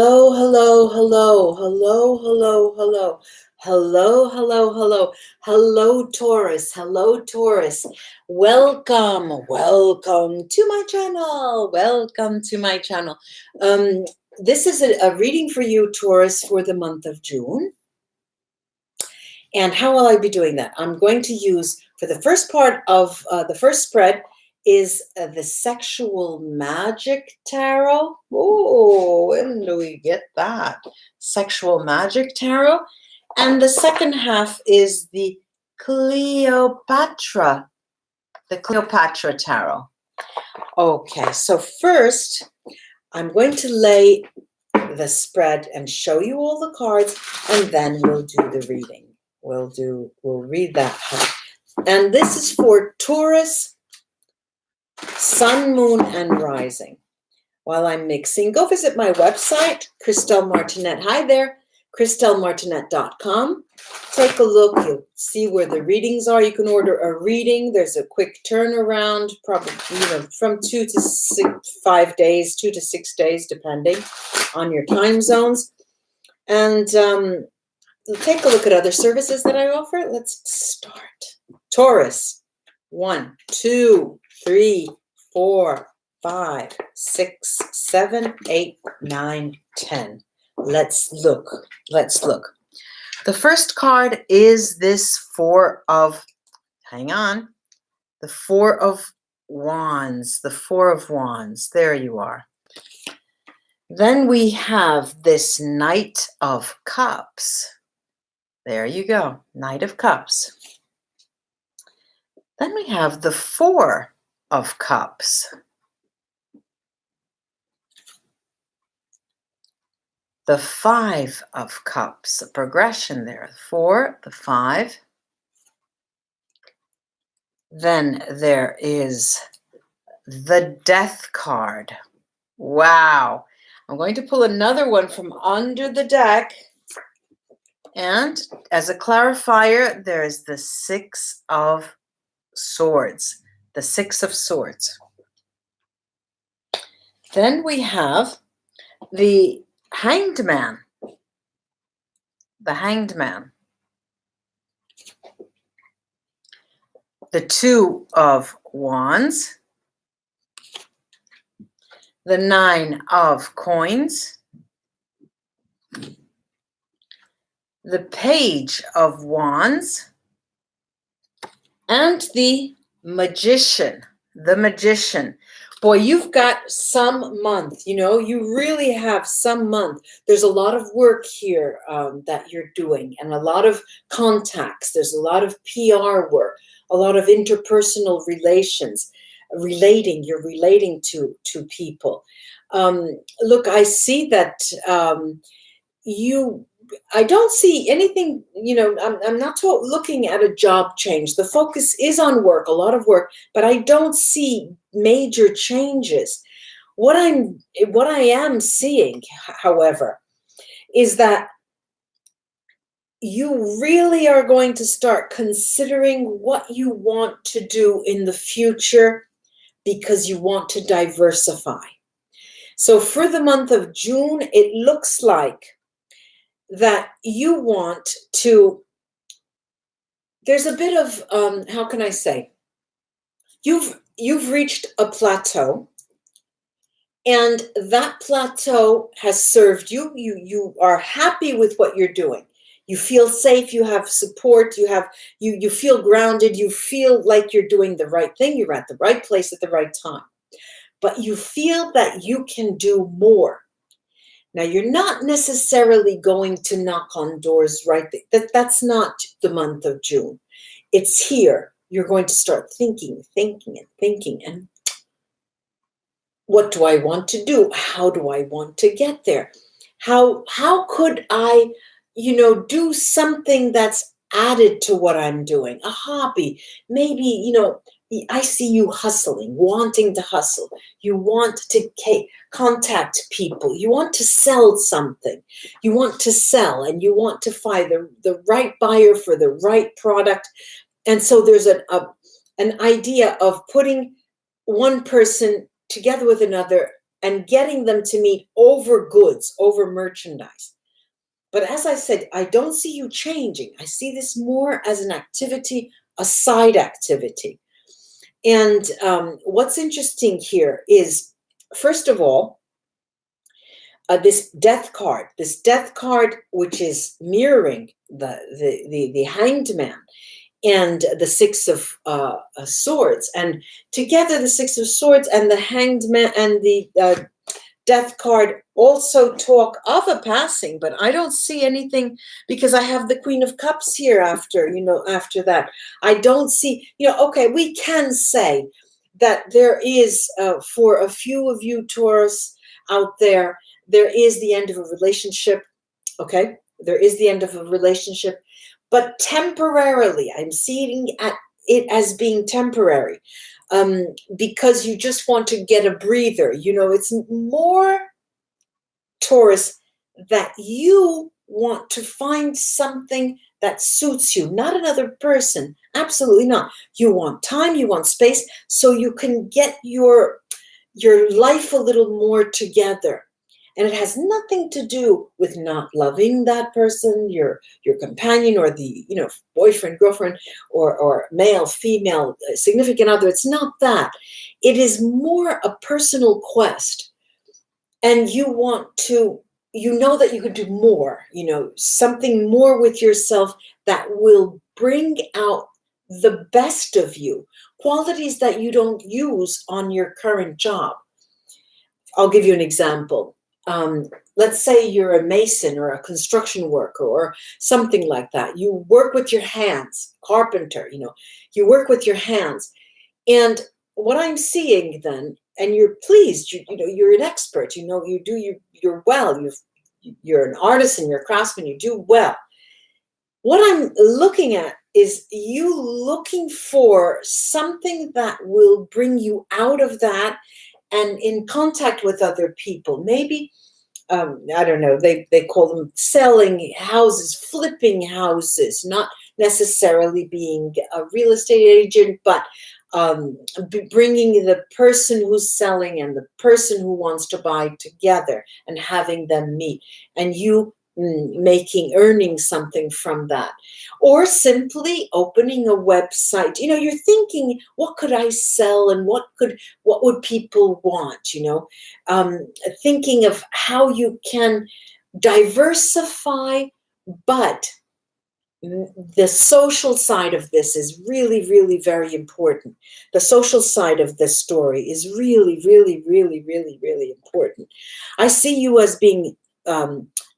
Hello, hello, hello, hello, hello, hello, hello, hello, hello, hello, Taurus, hello, Taurus. Welcome to my channel. Welcome to my channel. This is a reading for you, Taurus, for the month of June. And how will I be doing that? I'm going to use, for the first part of the first spread, is the Sexual Magic Tarot. Oh, when do we get that? Sexual Magic Tarot. And the second half is the Cleopatra Tarot. Okay, so first, I'm going to lay the spread and show you all the cards, and then we'll do the reading. We'll read that. And this is for Taurus, Sun, Moon, and Rising. While I'm mixing, go visit my website, Christelle Martinette. Hi there, ChristelleMartinette.com. Take a look. You'll see where the readings are. You can order a reading. There's a quick turnaround, probably from 2 to 5 days, 2 to 6 days, depending on your time zones. And take a look at other services that I offer. Let's start. Taurus, 1, 2, 3, 4, 5, 6, 7, 8, 9, 10. Let's look. The first card is this Four of Wands. The Four of Wands. There you are. Then we have this Knight of Cups. There you go. Knight of Cups. Then we have the Four of Cups. The Five of Cups, a progression there. 4, the 5. Then there is the Death card. Wow. I'm going to pull another one from under the deck. And as a clarifier, there is the Six of Swords. The Six of Swords. Then we have the Hanged Man. The Hanged Man. The Two of Wands. The Nine of Coins. The Page of Wands. And the Magician. The Magician. Boy, you've got some month, you really have some month. There's a lot of work here that you're doing, and a lot of contacts. There's a lot of PR work, a lot of interpersonal relations, you're relating to people. Look, I see that I don't see anything, I'm not looking at a job change. The focus is on work, a lot of work, but I don't see major changes. What I am seeing, however, is that you really are going to start considering what you want to do in the future because you want to diversify. So for the month of June, it looks like that you want to, there's a bit of, how can I say, you've reached a plateau, and that plateau has served you. You are happy with what you're doing. You feel safe, you have support, you feel grounded, you feel like you're doing the right thing, you're at the right place at the right time. But you feel that you can do more. Now, you're not necessarily going to knock on doors right there. That's not the month of June. It's here. You're going to start thinking. And what do I want to do? How do I want to get there? How could I, do something that's added to what I'm doing? A hobby. Maybe, I see you hustling, wanting to hustle. You want to contact people. You want to sell something. You want to sell, and you want to find the right buyer for the right product. And so there's an idea of putting one person together with another and getting them to meet over goods, over merchandise. But as I said, I don't see you changing. I see this more as an activity, a side activity. And what's interesting here is, first of all, this death card, which is mirroring the Hanged Man and the Six of Swords, and together the Six of Swords and the Hanged Man and the Death card also talk of a passing, but I don't see anything, because I have the Queen of Cups here after that. I don't see, okay, we can say that there is, for a few of you Taurus out there, there is the end of a relationship, okay? There is the end of a relationship, but temporarily. I'm seeing it as being temporary. Because you just want to get a breather. It's more, Taurus, that you want to find something that suits you, not another person. Absolutely not. You want time, you want space, so you can get your life a little more together. And it has nothing to do with not loving that person, your companion, or the boyfriend, girlfriend, or male, female, significant other. It's not that. It is more a personal quest. And you want to, that you could do more, something more with yourself that will bring out the best of you, qualities that you don't use on your current job. I'll give you an example. Let's say you're a mason or a construction worker or something like that. You work with your hands, carpenter, you work with your hands. And what I'm seeing then, and you're pleased, you're an expert, you're well, you're an artisan, you're a craftsman, you do well. What I'm looking at is you looking for something that will bring you out of that and in contact with other people. Maybe, I don't know, they call them selling houses, flipping houses, not necessarily being a real estate agent, but bringing the person who's selling and the person who wants to buy together and having them meet, and you earning something from that. Or simply opening a website. You're thinking, what could I sell and what would people want? Thinking of how you can diversify, but the social side of this is really, really very important. The social side of this story is really, really, really, really, really important. I see you as being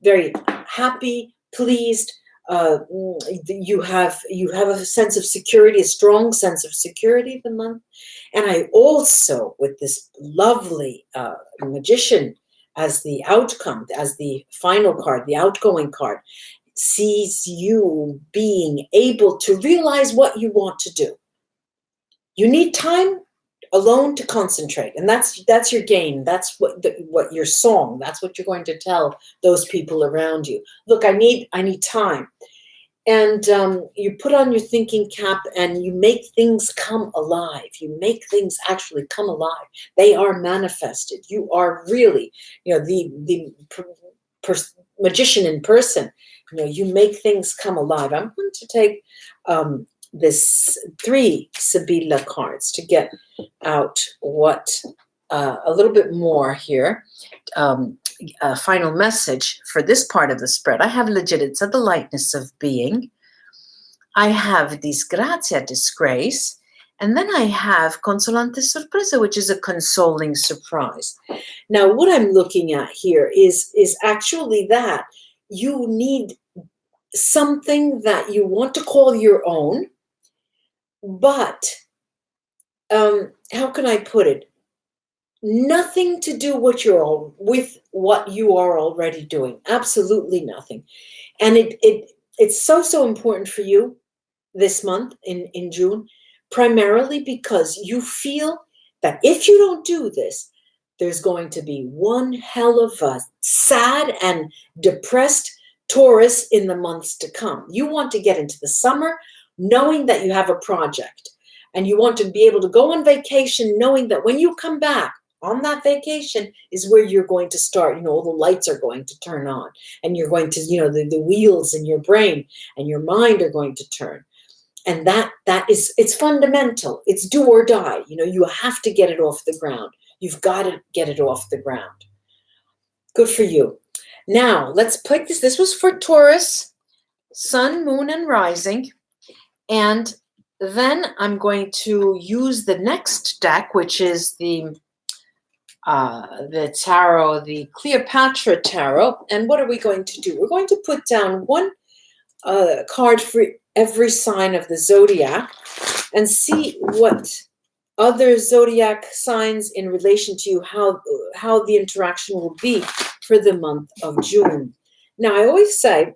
very happy, pleased. You have a sense of security, a strong sense of security the month. And I also, with this lovely magician as the outcome, as the final card, the outgoing card, sees you being able to realize what you want to do. You need time alone to concentrate, and that's your game. That's what your song. That's what you're going to tell those people around you. Look, I need time, and you put on your thinking cap and you make things come alive. You make things actually come alive. They are manifested. You are really, the magician in person. You make things come alive. I'm going to take this 3 Sibilla cards to get out what a little bit more here. A final message for this part of the spread. I have legitezza, the lightness of being. I have disgrazia, disgrace. And then I have consolante sorpresa, which is a consoling surprise. Now, what I'm looking at here is actually that you need something that you want to call your own, but how can I put it? Nothing to do with what you are already doing. Absolutely nothing. And it's so important for you this month in June, primarily because you feel that if you don't do this, there's going to be one hell of a sad and depressed Taurus in the months to come. You want to get into the summer knowing that you have a project, and you want to be able to go on vacation knowing that when you come back, On that vacation is where you're going to start, all the lights are going to turn on, and you're going to, the wheels in your brain and your mind are going to turn. And it's fundamental. It's do or die. You have to get it off the ground. You've got to get it off the ground. Good for you. Now, let's pick this. This was for Taurus, Sun, Moon, and Rising. And then I'm going to use the next deck, which is the tarot, the Cleopatra Tarot. And what are we going to do? We're going to put down one card for every sign of the Zodiac and see what other Zodiac signs in relation to you, how the interaction will be for the month of June. Now, I always say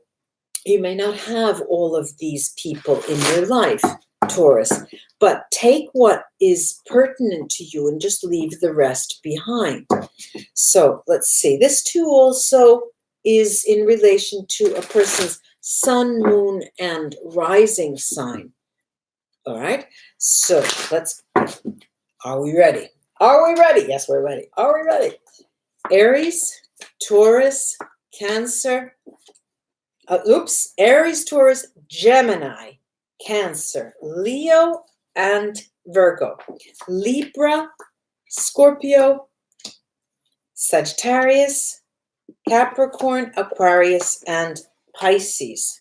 you may not have all of these people in your life, Taurus, but take what is pertinent to you and just leave the rest behind. So let's see. This too also is in relation to a person's Sun, Moon, and Rising sign. All right. So are we ready? Are we ready? Yes, we're ready. Are we ready? Aries, Taurus, Cancer. Aries, Taurus, Gemini, Cancer, Leo, and Virgo. Libra, Scorpio, Sagittarius, Capricorn, Aquarius, and Pisces.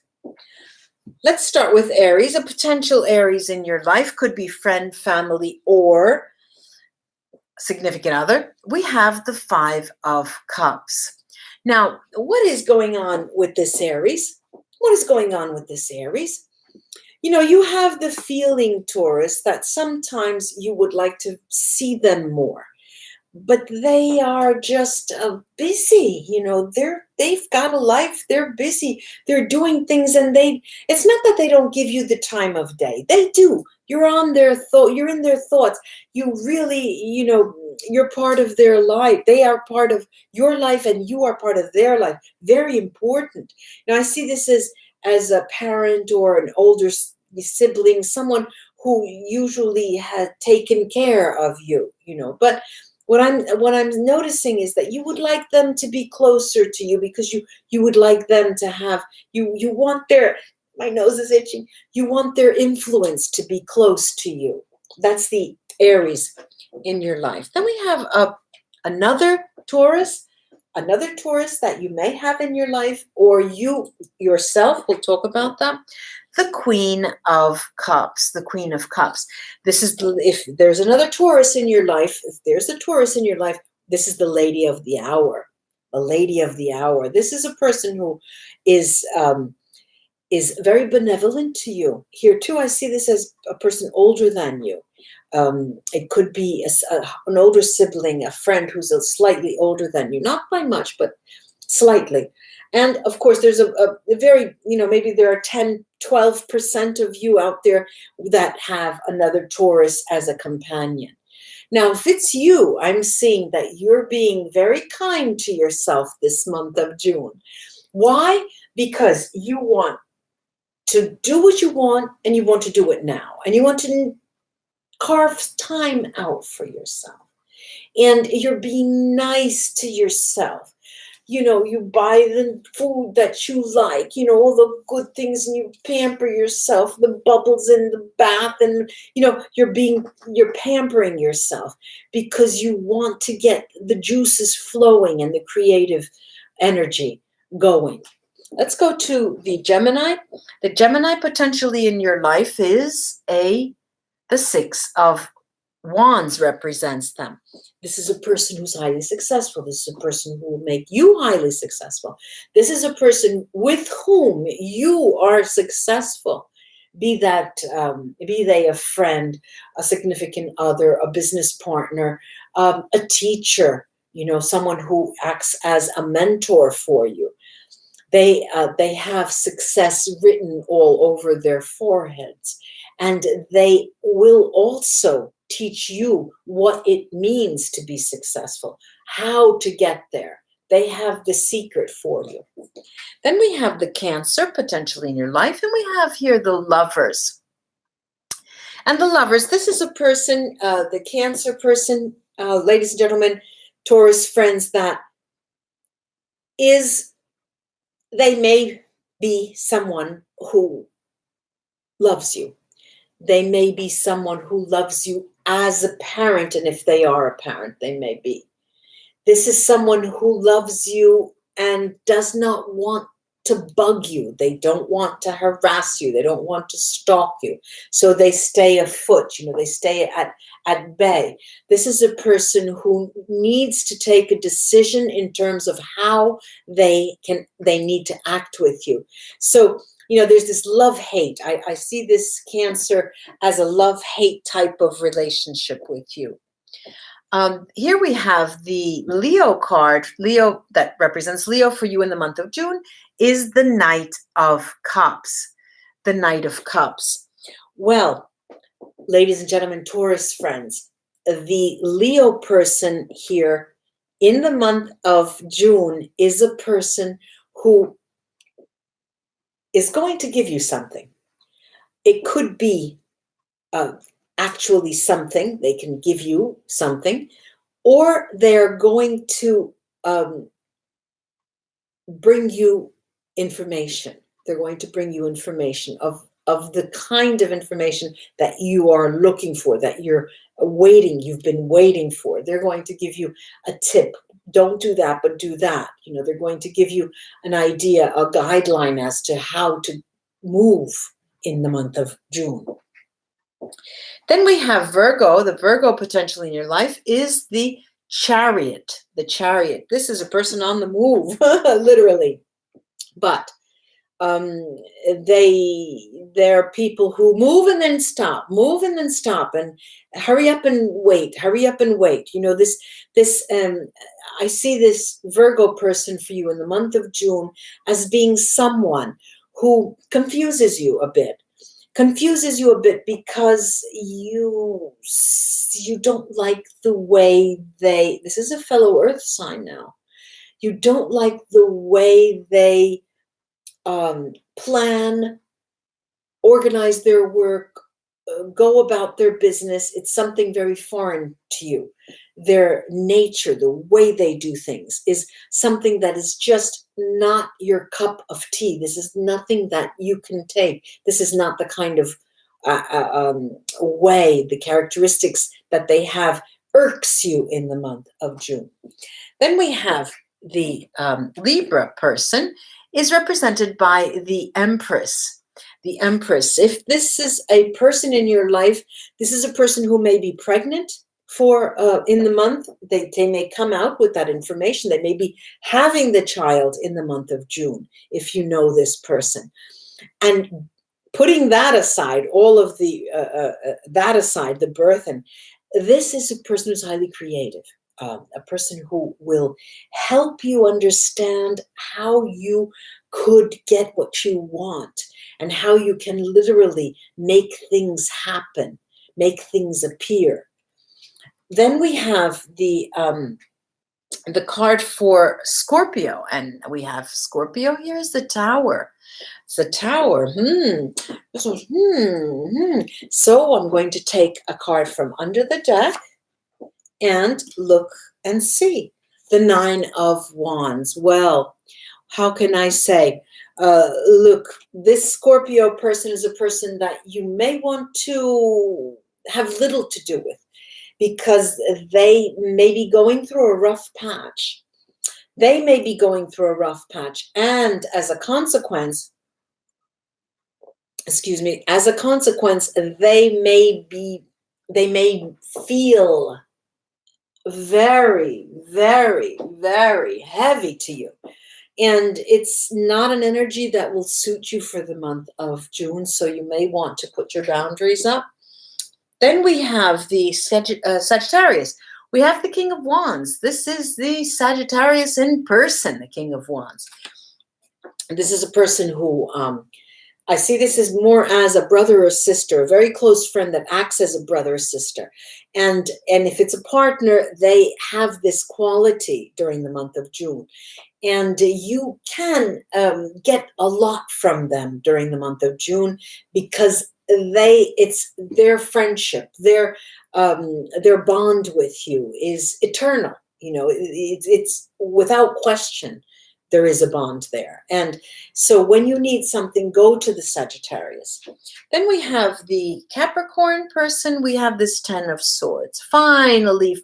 Let's start with Aries. A potential Aries in your life could be friend, family, or significant other. We have the Five of Cups. Now, what is going on with this Aries? What is going on with this Aries? You have the feeling, Taurus, that sometimes you would like to see them more, but they are just busy. They've got a life. They're busy. They're doing things, and it's not that they don't give you the time of day. They do. You're on their thought. You're in their thoughts. You really, you're part of their life. They are part of your life, and you are part of their life. Very important. Now, I see this as a parent or an older sibling, someone who usually has taken care of you. But what I'm noticing is that you would like them to be closer to you because you would like them to have you want their. My nose is itching. You want their influence to be close to you. That's the Aries in your life. Then we have another Taurus that you may have in your life, or you yourself. We'll talk about that. The Queen of Cups. The Queen of Cups. This is if there's another Taurus in your life. If there's a Taurus in your life, this is the Lady of the Hour. The Lady of the Hour. This is a person who is very benevolent to you. Here too, I see this as a person older than you. It could be an older sibling, a friend who's slightly older than you, not by much, but slightly. And of course, there's a very, maybe there are 10, 12% of you out there that have another Taurus as a companion. Now, if it's you, I'm seeing that you're being very kind to yourself this month of June. Why? Because you want to do what you want, and you want to do it now, and you want to carve time out for yourself, and you're being nice to yourself. You buy the food that you like, all the good things, and you pamper yourself, the bubbles in the bath, and you're pampering yourself because you want to get the juices flowing and the creative energy going. Let's go to the Gemini. The Gemini potentially in your life is the Six of Wands represents them. This is a person who's highly successful. This is a person who will make you highly successful. This is a person with whom you are successful. Be they a friend, a significant other, a business partner, a teacher, someone who acts as a mentor for you. They have success written all over their foreheads, and they will also teach you what it means to be successful, how to get there. They have the secret for you. Then we have the Cancer potentially in your life, and we have here the Lovers. And the Lovers, this is a person, the Cancer person ladies and gentlemen, Taurus friends, that is, they may be someone who loves you. They may be someone who loves you as a parent, and if they are a parent, they may be. This is someone who loves you and does not want to bug you. They don't want to harass you. They don't want to stalk you. So they stay afoot, they stay at bay. This is a person who needs to take a decision in terms of how they need to act with you. So, there's this love-hate. I see this Cancer as a love-hate type of relationship with you. Here we have the Leo card. Leo, that represents Leo for you in the month of June, is the Knight of Cups. The Knight of Cups. Well, ladies and gentlemen, Taurus friends, the Leo person here in the month of June is a person who is going to give you something. It could be actually something. They can give you something, or they're going to bring you information. They're going to bring you information of the kind of information that you are looking for, that you've been waiting for. They're going to give you a tip. Don't do that, but do that. They're going to give you an idea, a guideline as to how to move in the month of June. Then we have Virgo. The Virgo potential in your life is the Chariot. The Chariot. This is a person on the move, literally. But they're people who move and then stop, and hurry up and wait. I see this Virgo person for you in the month of June as being someone who confuses you a bit because you don't like the way this is a fellow Earth sign now. You don't like the way they plan, organize their work, go about their business. It's something very foreign to you. Their nature, the way they do things, is something that is just not your cup of tea. This is nothing that you can take. This is not the kind of way, the characteristics that they have irks you in the month of June. Then we have the Libra person is represented by the Empress. The Empress. If this is a person in your life, this is a person who may be pregnant in the month. They may come out with that information. They may be having the child in the month of June, if you know this person. And putting that aside, all of the the birth, and this is a person who's highly creative. A person who will help you understand how you could get what you want and how you can literally make things happen, make things appear. Then we have the card for Scorpio, and we have Scorpio. Here's the Tower. It's the Tower. So I'm going to take a card from under the deck and look and see. The Nine of Wands. Well, how can I say? Look, this Scorpio person is a person that you may want to have little to do with because they may be going through a rough patch. And as a consequence, they may feel very, very, very heavy to you. And it's not an energy that will suit you for the month of June, so you may want to put your boundaries up. Then we have the Sagittarius. We have the King of Wands. This is the Sagittarius in person, the King of Wands. This is a person who I see this as more as a brother or sister, a very close friend that acts as a brother or sister. And if it's a partner, they have this quality during the month of June. And you can get a lot from them during the month of June because it's their friendship, their bond with you is eternal. It's without question, there is a bond there. And so when you need something, go to the Sagittarius. Then we have the Capricorn person. We have this 10 of Swords. Finally,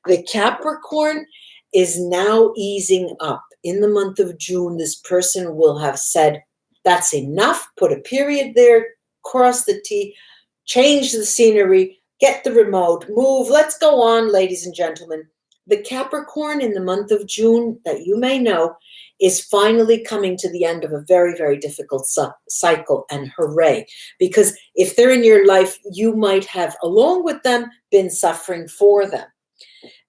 the Capricorn is now easing up. In the month of June, this person will have said, that's enough, put a period there, cross the T, change the scenery, get the remote, move, let's go on, ladies and gentlemen. The Capricorn in the month of June, that you may know, is finally coming to the end of a very, very difficult cycle, and hooray. Because if they're in your life, you might have, along with them, been suffering for them.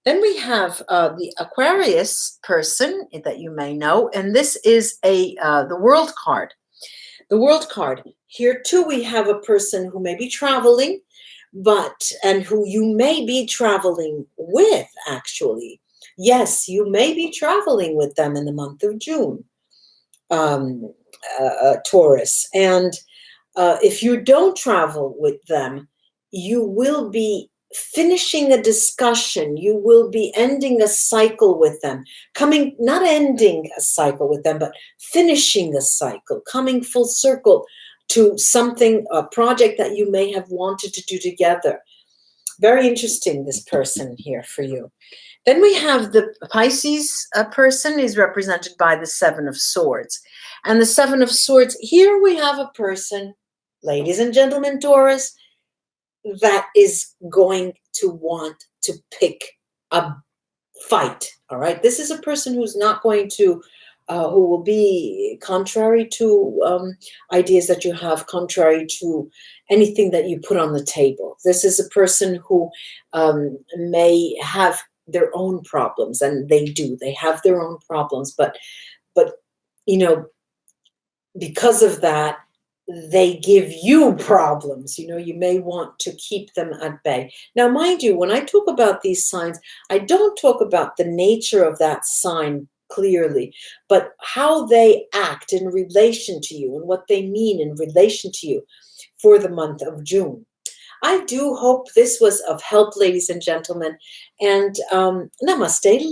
Then we have the Aquarius person that you may know, and this is the World card. The World card. Here too we have a person who may be traveling, and who you may be traveling with, actually. Yes, you may be traveling with them in the month of June, Taurus. And if you don't travel with them, you will be finishing a discussion. You will be ending a cycle with them. Not ending a cycle with them, but finishing a cycle, coming full circle to something, a project that you may have wanted to do together. Very interesting, this person here for you. Then we have the Pisces person is represented by the 7 of Swords. And the 7 of Swords, here we have a person, ladies and gentlemen, Taurus, that is going to want to pick a fight, all right? This is a person who's not going to who will be contrary to ideas that you have, contrary to anything that you put on the table. This is a person who may have their own problems, and they do. They have their own problems, but because of that, they give you problems. You may want to keep them at bay. Now, mind you, when I talk about these signs, I don't talk about the nature of that sign clearly, but how they act in relation to you and what they mean in relation to you for the month of June. I do hope this was of help, ladies and gentlemen, and namaste.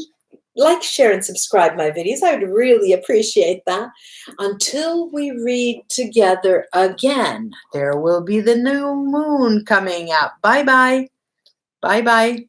Like, share, and subscribe my videos. I would really appreciate that. Until we read together again, there will be the new moon coming up. Bye-bye. Bye-bye.